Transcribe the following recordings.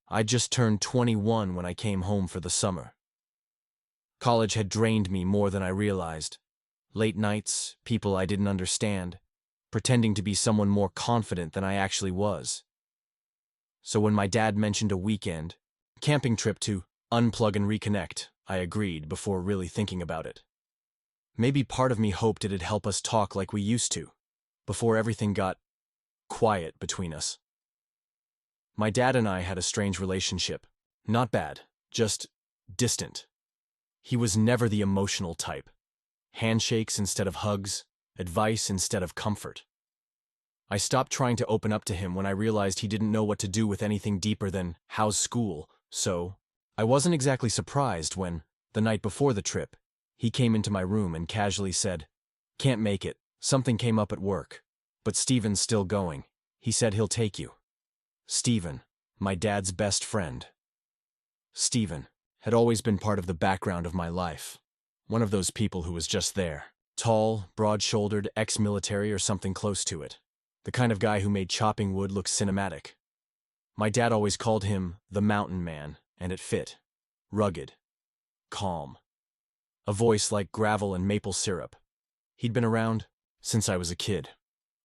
I just turned 21 when I came home for the summer. College had drained me more than I realized. Late nights, people I didn't understand, pretending to be someone more confident than I actually was. So when my dad mentioned a weekend, camping trip to unplug and reconnect, I agreed before really thinking about it. Maybe part of me hoped it'd help us talk like we used to, before everything got quiet between us. My dad and I had a strange relationship. Not bad, just distant. He was never the emotional type. Handshakes instead of hugs, advice instead of comfort. I stopped trying to open up to him when I realized he didn't know what to do with anything deeper than, "How's school?" So, I wasn't exactly surprised when, the night before the trip, he came into my room and casually said, "Can't make it, something came up at work. But Steven's still going. He said he'll take you." Steven, my dad's best friend. Steven had always been part of the background of my life. One of those people who was just there. Tall, broad-shouldered, ex-military or something close to it. The kind of guy who made chopping wood look cinematic. My dad always called him the mountain man, and it fit. Rugged. Calm. A voice like gravel and maple syrup. He'd been around since I was a kid.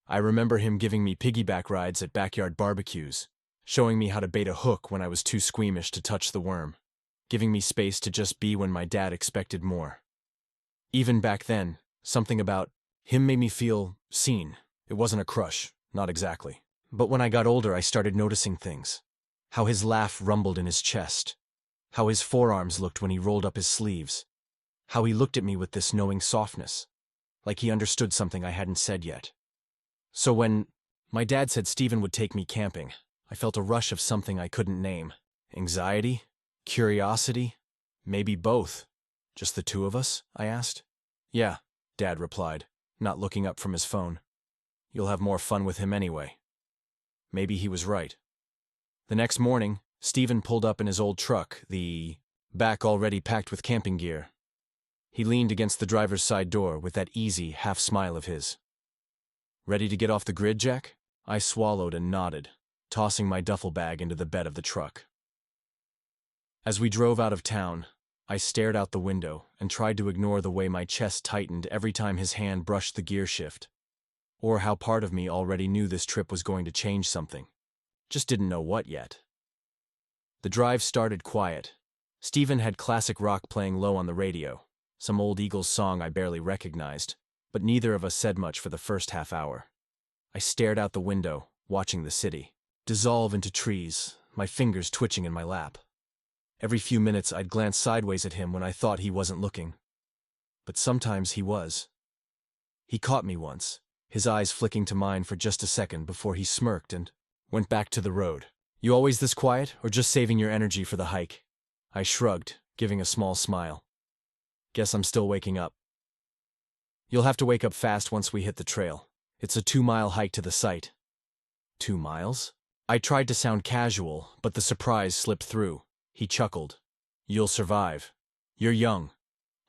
I remember him giving me piggyback rides at backyard barbecues, showing me how to bait a hook when I was too squeamish to touch the worm, giving me space to just be when my dad expected more. Even back then, something about him made me feel seen. It wasn't a crush, not exactly. But when I got older, I started noticing things. How his laugh rumbled in his chest. How his forearms looked when he rolled up his sleeves. How he looked at me with this knowing softness, like he understood something I hadn't said yet. So when my dad said Steven would take me camping, I felt a rush of something I couldn't name. Anxiety? Curiosity? Maybe both. "Just the two of us?" I asked. "Yeah," Dad replied, not looking up from his phone. "You'll have more fun with him anyway." Maybe he was right. The next morning, Steven pulled up in his old truck, the back already packed with camping gear. He leaned against the driver's side door with that easy, half-smile of his. "Ready to get off the grid, Jack?" I swallowed and nodded, tossing my duffel bag into the bed of the truck. As we drove out of town, I stared out the window and tried to ignore the way my chest tightened every time his hand brushed the gear shift, or how part of me already knew this trip was going to change something. Just didn't know what yet. The drive started quiet. Steven had classic rock playing low on the radio, some old Eagles song I barely recognized, but neither of us said much for the first half hour. I stared out the window, watching the city dissolve into trees, my fingers twitching in my lap. Every few minutes I'd glance sideways at him when I thought he wasn't looking. But sometimes he was. He caught me once, his eyes flicking to mine for just a second before he smirked and went back to the road. "You always this quiet, or just saving your energy for the hike?" I shrugged, giving a small smile. "Guess I'm still waking up." "You'll have to wake up fast once we hit the trail. It's a 2-mile hike to the site." 2 miles? I tried to sound casual, but the surprise slipped through. He chuckled. "You'll survive. You're young.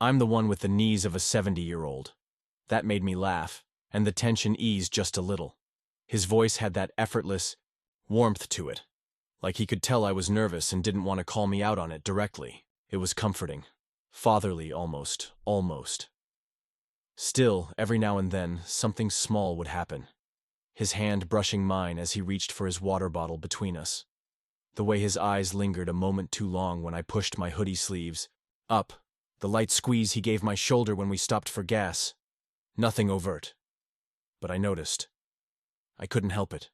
I'm the one with the knees of a 70-year-old. That made me laugh, and the tension eased just a little. His voice had that effortless warmth to it, like he could tell I was nervous and didn't want to call me out on it directly. It was comforting. Fatherly almost. Still, every now and then, something small would happen. His hand brushing mine as he reached for his water bottle between us. The way his eyes lingered a moment too long when I pushed my hoodie sleeves up. The light squeeze he gave my shoulder when we stopped for gas. Nothing overt. But I noticed. I couldn't help it.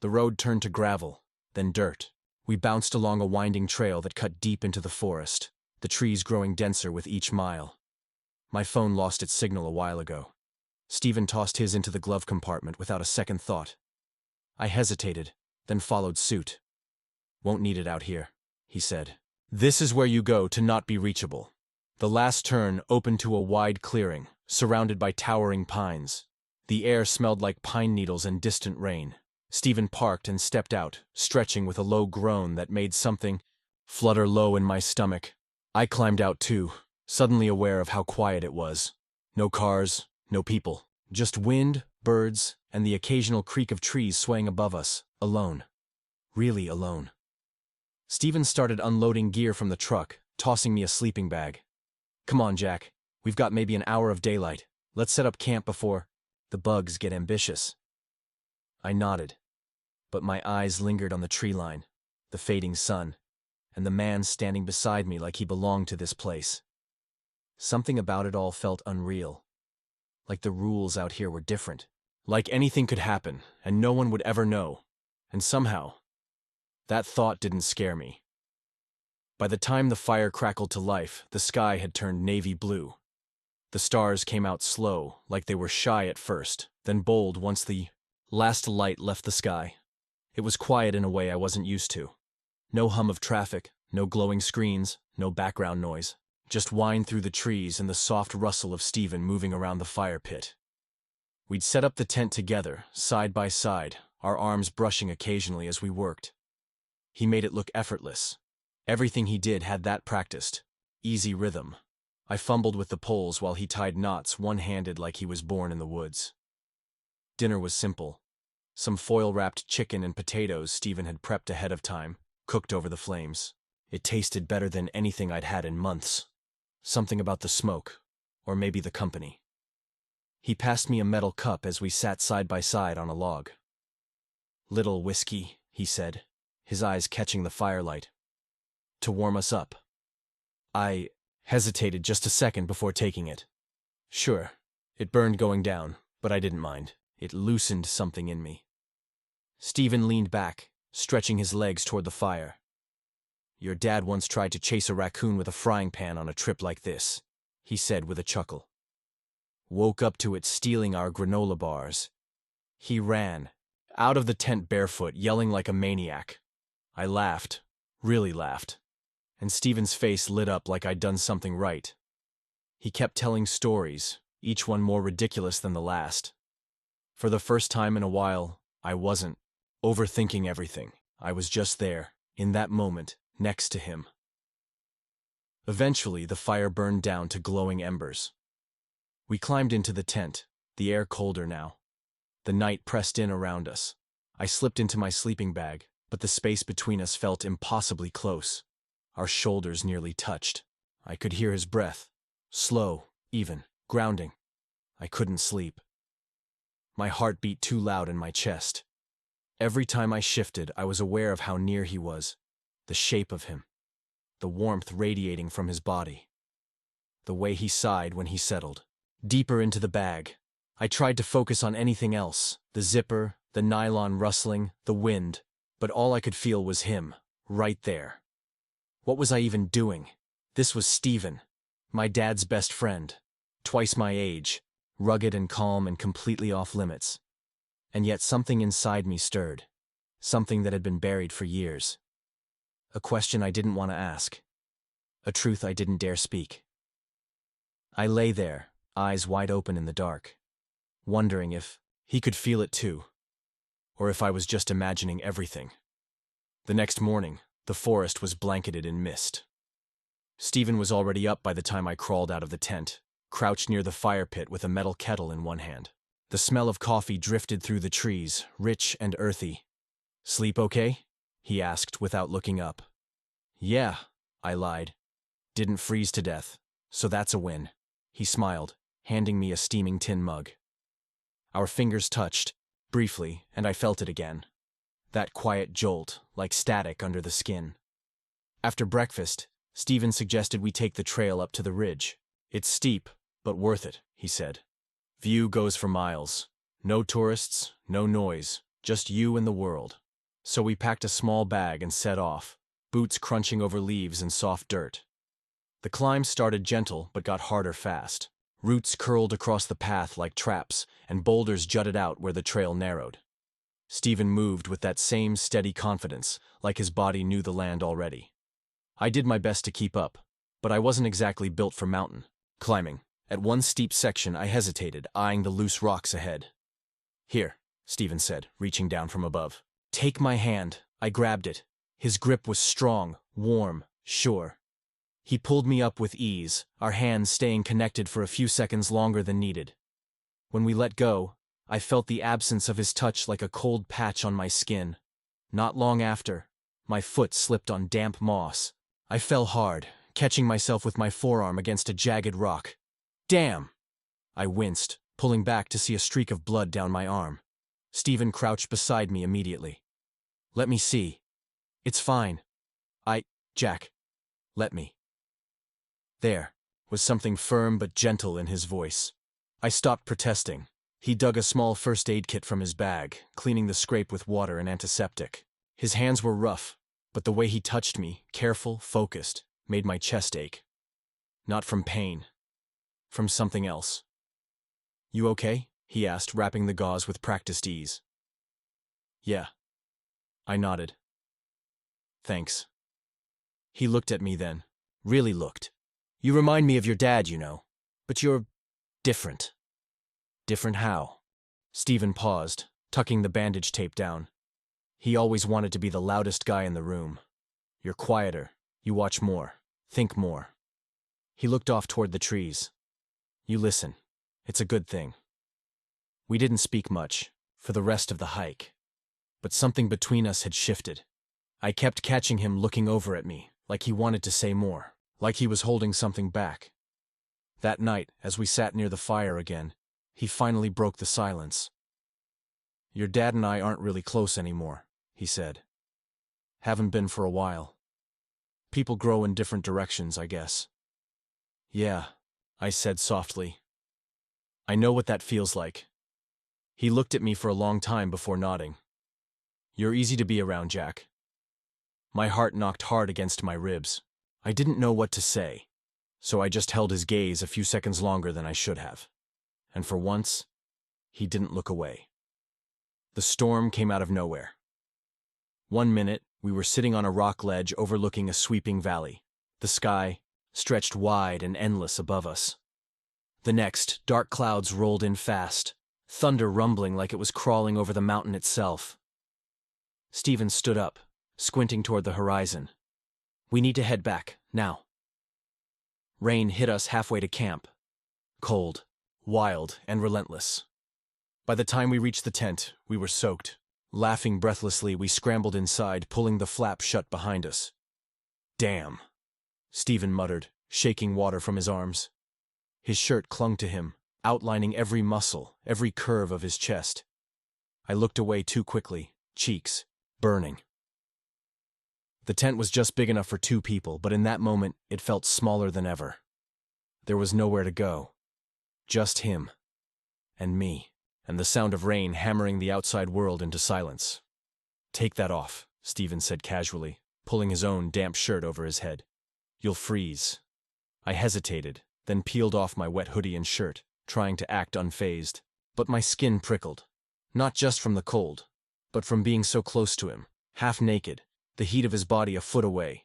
The road turned to gravel, then dirt. We bounced along a winding trail that cut deep into the forest, the trees growing denser with each mile. My phone lost its signal a while ago. Steven tossed his into the glove compartment without a second thought. I hesitated, then followed suit. "Won't need it out here," he said. "This is where you go to not be reachable." The last turn opened to a wide clearing, surrounded by towering pines. The air smelled like pine needles and distant rain. Steven parked and stepped out, stretching with a low groan that made something flutter low in my stomach. I climbed out too, suddenly aware of how quiet it was. No cars, no people, just wind, birds, and the occasional creak of trees swaying above us, alone. Really alone. Steven started unloading gear from the truck, tossing me a sleeping bag. Come on, Jack. We've got maybe an hour of daylight. Let's set up camp before the bugs get ambitious. I nodded, but my eyes lingered on the tree line, the fading sun, and the man standing beside me like he belonged to this place. Something about it all felt unreal. Like the rules out here were different. Like anything could happen, and no one would ever know. And somehow, that thought didn't scare me. By the time the fire crackled to life, the sky had turned navy blue. The stars came out slow, like they were shy at first, then bold once the last light left the sky. It was quiet in a way I wasn't used to. No hum of traffic, no glowing screens, no background noise. Just wind through the trees and the soft rustle of Steven moving around the fire pit. We'd set up the tent together, side by side, our arms brushing occasionally as we worked. He made it look effortless. Everything he did had that practiced. Easy rhythm. I fumbled with the poles while he tied knots one-handed like he was born in the woods. Dinner was simple. Some foil-wrapped chicken and potatoes Steven had prepped ahead of time, cooked over the flames. It tasted better than anything I'd had in months. Something about the smoke, or maybe the company. He passed me a metal cup as we sat side by side on a log. "Little whiskey," he said, his eyes catching the firelight. "To warm us up." I hesitated just a second before taking it. Sure, it burned going down, but I didn't mind. It loosened something in me. Steven leaned back, stretching his legs toward the fire. "Your dad once tried to chase a raccoon with a frying pan on a trip like this," he said with a chuckle. "Woke up to it stealing our granola bars." He ran, out of the tent barefoot, yelling like a maniac. I laughed, really laughed, and Steven's face lit up like I'd done something right. He kept telling stories, each one more ridiculous than the last. For the first time in a while, I wasn't overthinking everything. I was just there, in that moment, next to him. Eventually, the fire burned down to glowing embers. We climbed into the tent, the air colder now. The night pressed in around us. I slipped into my sleeping bag, but the space between us felt impossibly close. Our shoulders nearly touched. I could hear his breath, slow, even, grounding. I couldn't sleep. My heart beat too loud in my chest. Every time I shifted, I was aware of how near he was, the shape of him, the warmth radiating from his body, the way he sighed when he settled. Deeper into the bag, I tried to focus on anything else, the zipper, the nylon rustling, the wind, but all I could feel was him, right there. What was I even doing? This was Steven, my dad's best friend, twice my age, rugged and calm and completely off limits. And yet something inside me stirred, something that had been buried for years. A question I didn't want to ask, a truth I didn't dare speak. I lay there, eyes wide open in the dark, wondering if he could feel it too, or if I was just imagining everything. The next morning, the forest was blanketed in mist. Steven was already up by the time I crawled out of the tent, crouched near the fire pit with a metal kettle in one hand. The smell of coffee drifted through the trees, rich and earthy. "Sleep okay?" he asked without looking up. "Yeah," I lied. "Didn't freeze to death, so that's a win." He smiled, handing me a steaming tin mug. Our fingers touched, briefly, and I felt it again. That quiet jolt, like static under the skin. After breakfast, Steven suggested we take the trail up to the ridge. "It's steep, but worth it," he said. "View goes for miles. No tourists, no noise, just you and the world." So we packed a small bag and set off, boots crunching over leaves and soft dirt. The climb started gentle but got harder fast. Roots curled across the path like traps, and boulders jutted out where the trail narrowed. Steven moved with that same steady confidence, like his body knew the land already. I did my best to keep up, but I wasn't exactly built for mountain climbing. At one steep section, I hesitated, eyeing the loose rocks ahead. "Here," Steven said, reaching down from above. "Take my hand." I grabbed it. His grip was strong, warm, sure. He pulled me up with ease, our hands staying connected for a few seconds longer than needed. When we let go, I felt the absence of his touch like a cold patch on my skin. Not long after, My foot slipped on damp moss. I fell hard, catching myself with my forearm against a jagged rock. Damn! I winced, pulling back to see a streak of blood down my arm. Stephen crouched beside me immediately. Let me see. It's fine. Jack. Let me. There was something firm but gentle in his voice. I stopped protesting. He dug a small first aid kit from his bag, cleaning the scrape with water and antiseptic. His hands were rough, but the way he touched me, careful, focused, made my chest ache. Not from pain. From something else. You okay? He asked, wrapping the gauze with practiced ease. Yeah. I nodded. Thanks. He looked at me then. Really looked. You remind me of your dad, you know. But you're different. Different how? Stephen paused, tucking the bandage tape down. He always wanted to be the loudest guy in the room. You're quieter. You watch more. Think more. He looked off toward the trees. You listen. It's a good thing. We didn't speak much, for the rest of the hike. But something between us had shifted. I kept catching him looking over at me, like he wanted to say more, like he was holding something back. That night, as we sat near the fire again, he finally broke the silence. Your dad and I aren't really close anymore, he said. Haven't been for a while. People grow in different directions, I guess. Yeah, I said softly. I know what that feels like. He looked at me for a long time before nodding. You're easy to be around, Jack. My heart knocked hard against my ribs. I didn't know what to say, so I just held his gaze a few seconds longer than I should have. And for once, he didn't look away. The storm came out of nowhere. One minute, we were sitting on a rock ledge overlooking a sweeping valley. The sky stretched wide and endless above us. The next, dark clouds rolled in fast, thunder rumbling like it was crawling over the mountain itself. Stephen stood up, squinting toward the horizon. We need to head back, now. Rain hit us halfway to camp. Cold, wild, and relentless. By the time we reached the tent, we were soaked. Laughing breathlessly, we scrambled inside, pulling the flap shut behind us. Damn, Stephen muttered, shaking water from his arms. His shirt clung to him, outlining every muscle, every curve of his chest. I looked away too quickly, cheeks burning. The tent was just big enough for 2 people, but in that moment, it felt smaller than ever. There was nowhere to go. Just him. And me. And the sound of rain hammering the outside world into silence. Take that off, Stephen said casually, pulling his own damp shirt over his head. You'll freeze. I hesitated, then peeled off my wet hoodie and shirt, trying to act unfazed. But my skin prickled. Not just from the cold, but from being so close to him, half naked, the heat of his body a foot away.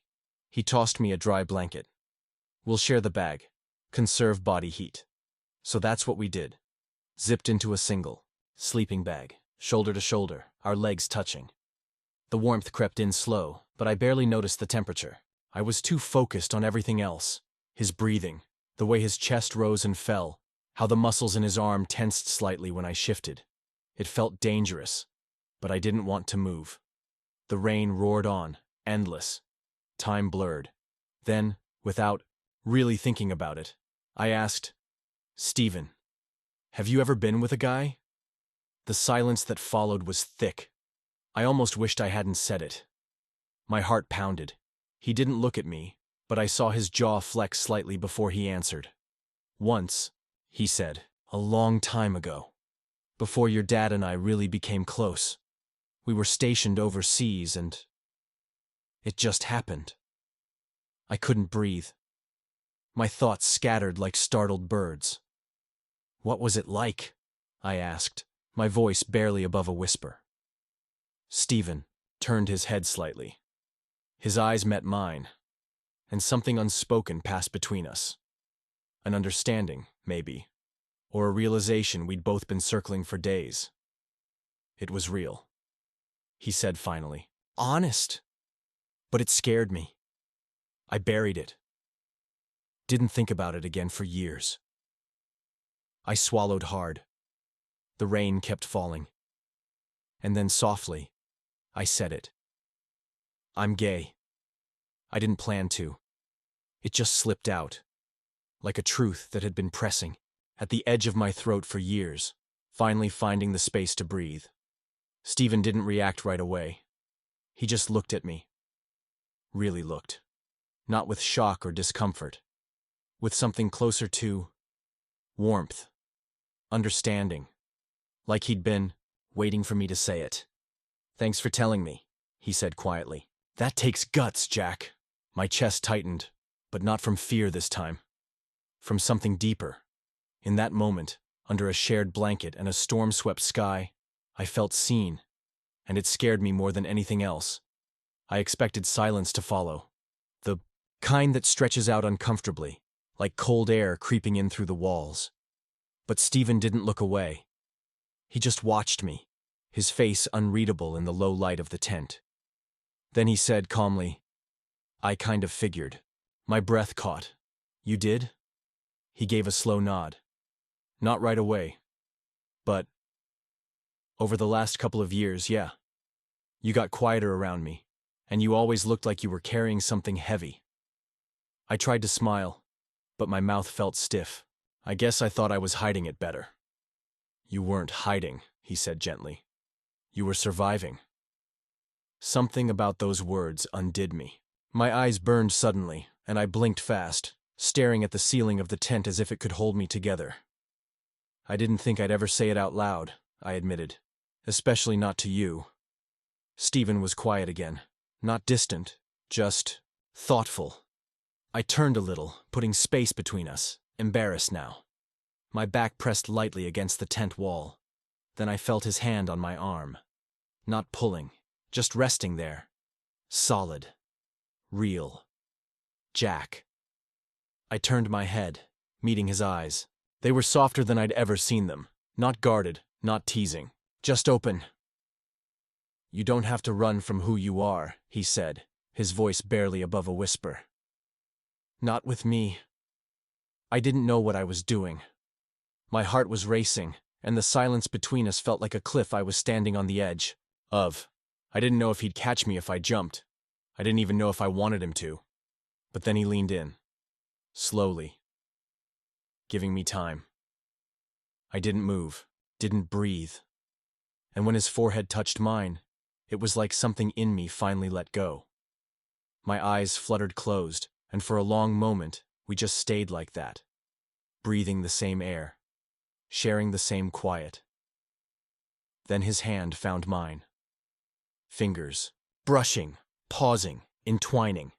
He tossed me a dry blanket. We'll share the bag. Conserve body heat. So that's what we did. Zipped into a single, sleeping bag, shoulder to shoulder, our legs touching. The warmth crept in slow, but I barely noticed the temperature. I was too focused on everything else. His breathing, the way his chest rose and fell, how the muscles in his arm tensed slightly when I shifted. It felt dangerous, but I didn't want to move. The rain roared on, endless. Time blurred. Then, without really thinking about it, I asked, Stephen, have you ever been with a guy? The silence that followed was thick. I almost wished I hadn't said it. My heart pounded. He didn't look at me, but I saw his jaw flex slightly before he answered. Once, he said, a long time ago. Before your dad and I really became close. We were stationed overseas and it just happened. I couldn't breathe. My thoughts scattered like startled birds. What was it like? I asked, my voice barely above a whisper. Stephen turned his head slightly. His eyes met mine, and something unspoken passed between us. An understanding, maybe, or a realization we'd both been circling for days. It was real, he said finally. Honest. But it scared me. I buried it. Didn't think about it again for years. I swallowed hard. The rain kept falling. And then softly, I said it. I'm gay. I didn't plan to. It just slipped out, like a truth that had been pressing at the edge of my throat for years, finally finding the space to breathe. Stephen didn't react right away. He just looked at me. Really looked. Not with shock or discomfort. With something closer to warmth, understanding. Like he'd been waiting for me to say it. "Thanks for telling me," he said quietly. "That takes guts, Jack." My chest tightened, but not from fear this time. From something deeper. In that moment, under a shared blanket and a storm-swept sky, I felt seen, and it scared me more than anything else. I expected silence to follow. The kind that stretches out uncomfortably, like cold air creeping in through the walls. But Stephen didn't look away. He just watched me, his face unreadable in the low light of the tent. Then he said calmly, "I kind of figured." My breath caught. "You did?" He gave a slow nod. "Not right away. But over the last couple of years, yeah. You got quieter around me, and you always looked like you were carrying something heavy." I tried to smile, but my mouth felt stiff. I guess I thought I was hiding it better. "You weren't hiding," he said gently. "You were surviving." Something about those words undid me. My eyes burned suddenly, and I blinked fast, staring at the ceiling of the tent as if it could hold me together. "I didn't think I'd ever say it out loud," I admitted. "Especially not to you." Stephen was quiet again. Not distant, just thoughtful. I turned a little, putting space between us, embarrassed now. My back pressed lightly against the tent wall. Then I felt his hand on my arm. Not pulling, just resting there. Solid. Real. Jack. I turned my head, meeting his eyes. They were softer than I'd ever seen them. Not guarded, not teasing. Just open. "You don't have to run from who you are," he said, his voice barely above a whisper. "Not with me." I didn't know what I was doing. My heart was racing, and the silence between us felt like a cliff I was standing on the edge of. I didn't know if he'd catch me if I jumped. I didn't even know if I wanted him to. But then he leaned in. Slowly. Giving me time. I didn't move, didn't breathe. And when his forehead touched mine, it was like something in me finally let go. My eyes fluttered closed, and for a long moment, we just stayed like that. Breathing the same air. Sharing the same quiet. Then his hand found mine. Fingers. Brushing. Pausing. Entwining.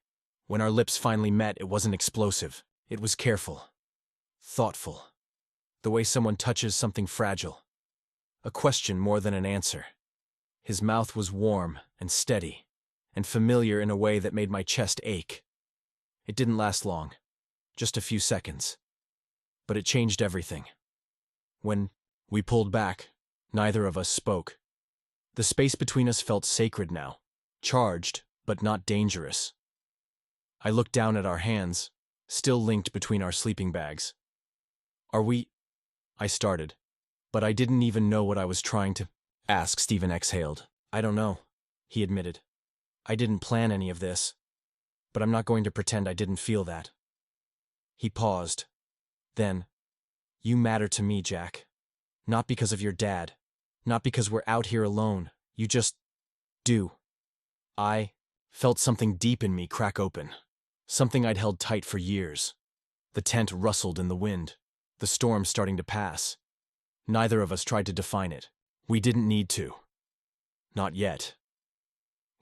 When our lips finally met, it wasn't explosive. It was careful. Thoughtful. The way someone touches something fragile. A question more than an answer. His mouth was warm and steady, and familiar in a way that made my chest ache. It didn't last long. Just a few seconds. But it changed everything. When we pulled back, neither of us spoke. The space between us felt sacred now. Charged, but not dangerous. I looked down at our hands, still linked between our sleeping bags. "Are we—" I started, but I didn't even know what I was trying to ask. Stephen exhaled. "I don't know," he admitted. "I didn't plan any of this, but I'm not going to pretend I didn't feel that." He paused. Then, "You matter to me, Jack. Not because of your dad. Not because we're out here alone. You just do." I felt something deep in me crack open. Something I'd held tight for years. The tent rustled in the wind. The storm starting to pass. Neither of us tried to define it. We didn't need to. Not yet.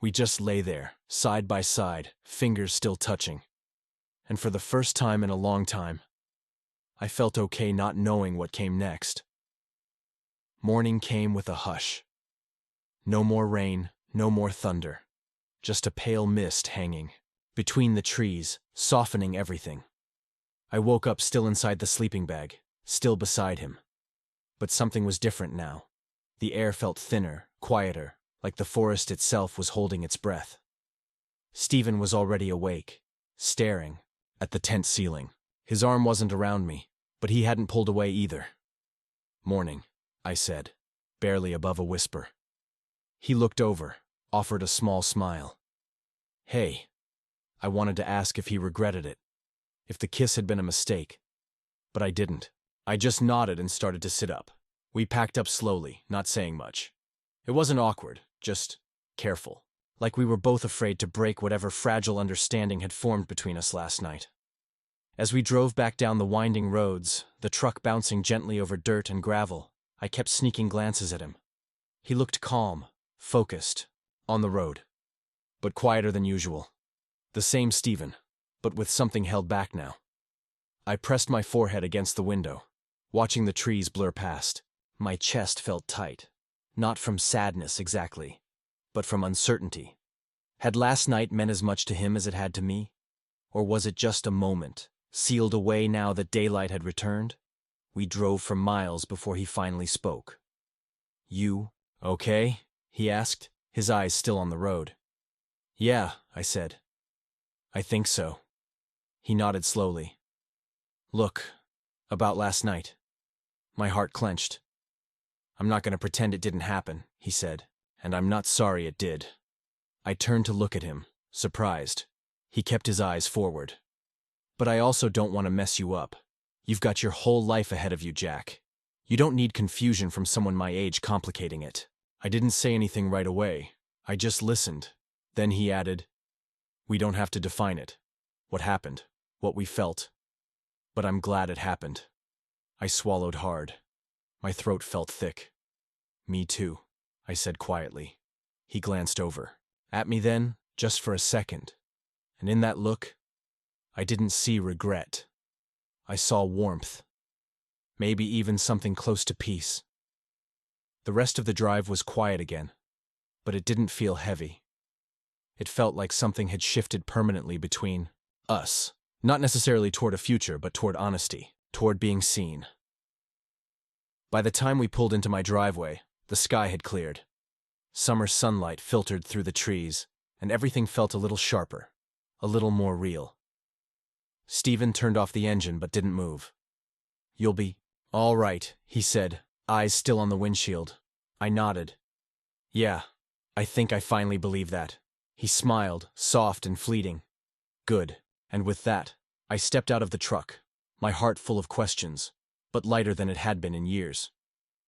We just lay there, side by side, fingers still touching. And for the first time in a long time, I felt okay not knowing what came next. Morning came with a hush. No more rain, no more thunder. Just a pale mist hanging between the trees, softening everything. I woke up still inside the sleeping bag, still beside him. But something was different now. The air felt thinner, quieter, like the forest itself was holding its breath. Stephen was already awake, staring at the tent ceiling. His arm wasn't around me, but he hadn't pulled away either. "Morning," I said, barely above a whisper. He looked over, offered a small smile. Hey, I wanted to ask if he regretted it, if the kiss had been a mistake. But I didn't. I just nodded and started to sit up. We packed up slowly, not saying much. It wasn't awkward, just careful, like we were both afraid to break whatever fragile understanding had formed between us last night. As we drove back down the winding roads, the truck bouncing gently over dirt and gravel, I kept sneaking glances at him. He looked calm, focused, on the road, but quieter than usual. The same Stephen, but with something held back now. I pressed my forehead against the window, watching the trees blur past. My chest felt tight, not from sadness exactly, but from uncertainty. Had last night meant as much to him as it had to me? Or was it just a moment, sealed away now that daylight had returned? We drove for miles before he finally spoke. "You okay?" he asked, his eyes still on the road. "Yeah," I said. "I think so." He nodded slowly. "Look, about last night." My heart clenched. "I'm not going to pretend it didn't happen," he said, "and I'm not sorry it did." I turned to look at him, surprised. He kept his eyes forward. "But I also don't want to mess you up. You've got your whole life ahead of you, Jack. You don't need confusion from someone my age complicating it." I didn't say anything right away. I just listened. Then he added, "We don't have to define it. What happened, what we felt. But I'm glad it happened." I swallowed hard. My throat felt thick. "Me too," I said quietly. He glanced over. At me then, just for a second. And in that look, I didn't see regret. I saw warmth. Maybe even something close to peace. The rest of the drive was quiet again, but it didn't feel heavy. It felt like something had shifted permanently between us. Not necessarily toward a future, but toward honesty, toward being seen. By the time we pulled into my driveway, the sky had cleared. Summer sunlight filtered through the trees, and everything felt a little sharper, a little more real. Stephen turned off the engine but didn't move. "You'll be all right," he said, eyes still on the windshield. I nodded. "Yeah, I think I finally believe that." He smiled, soft and fleeting. "Good." And with that, I stepped out of the truck, my heart full of questions, but lighter than it had been in years.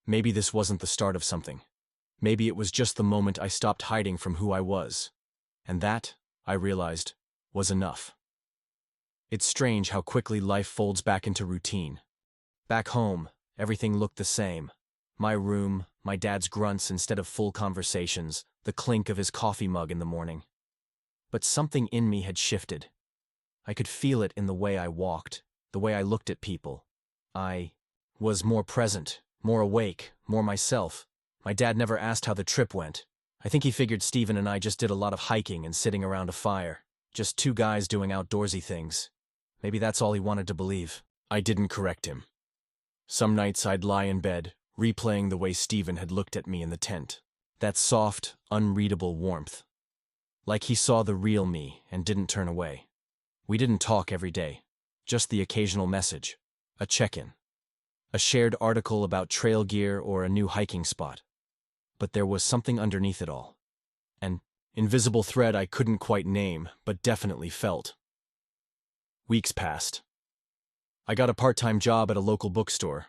Maybe this wasn't the start of something. Maybe it was just the moment I stopped hiding from who I was. And that, I realized, was enough. It's strange how quickly life folds back into routine. Back home, everything looked the same. My room, my dad's grunts instead of full conversations, the clink of his coffee mug in the morning. But something in me had shifted. I could feel it in the way I walked, the way I looked at people. I was more present, more awake, more myself. My dad never asked how the trip went. I think he figured Stephen and I just did a lot of hiking and sitting around a fire. Just two guys doing outdoorsy things. Maybe that's all he wanted to believe. I didn't correct him. Some nights I'd lie in bed, replaying the way Stephen had looked at me in the tent. That soft, unreadable warmth. Like he saw the real me and didn't turn away. We didn't talk every day. Just the occasional message. A check-in. A shared article about trail gear or a new hiking spot. But there was something underneath it all. An invisible thread I couldn't quite name, but definitely felt. Weeks passed. I got a part-time job at a local bookstore.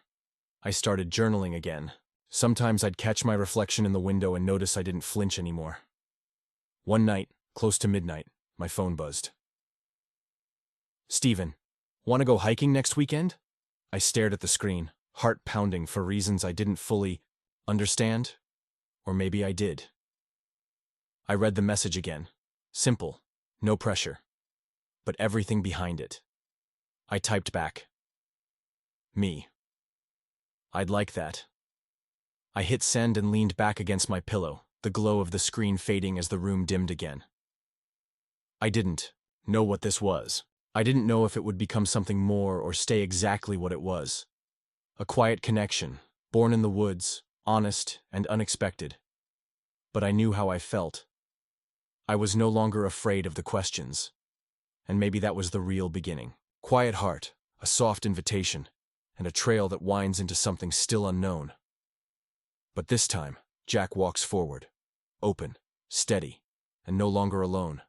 I started journaling again. Sometimes I'd catch my reflection in the window and notice I didn't flinch anymore. One night, close to midnight, my phone buzzed. "Stephen, want to go hiking next weekend?" I stared at the screen, heart pounding for reasons I didn't fully understand. Or maybe I did. I read the message again. Simple, no pressure. But everything behind it. I typed back. "Me. I'd like that." I hit send and leaned back against my pillow, the glow of the screen fading as the room dimmed again. I didn't know what this was. I didn't know if it would become something more or stay exactly what it was. A quiet connection, born in the woods, honest and unexpected. But I knew how I felt. I was no longer afraid of the questions. And maybe that was the real beginning. Quiet heart, a soft invitation, and a trail that winds into something still unknown. But this time, Jack walks forward. Open, steady, and no longer alone.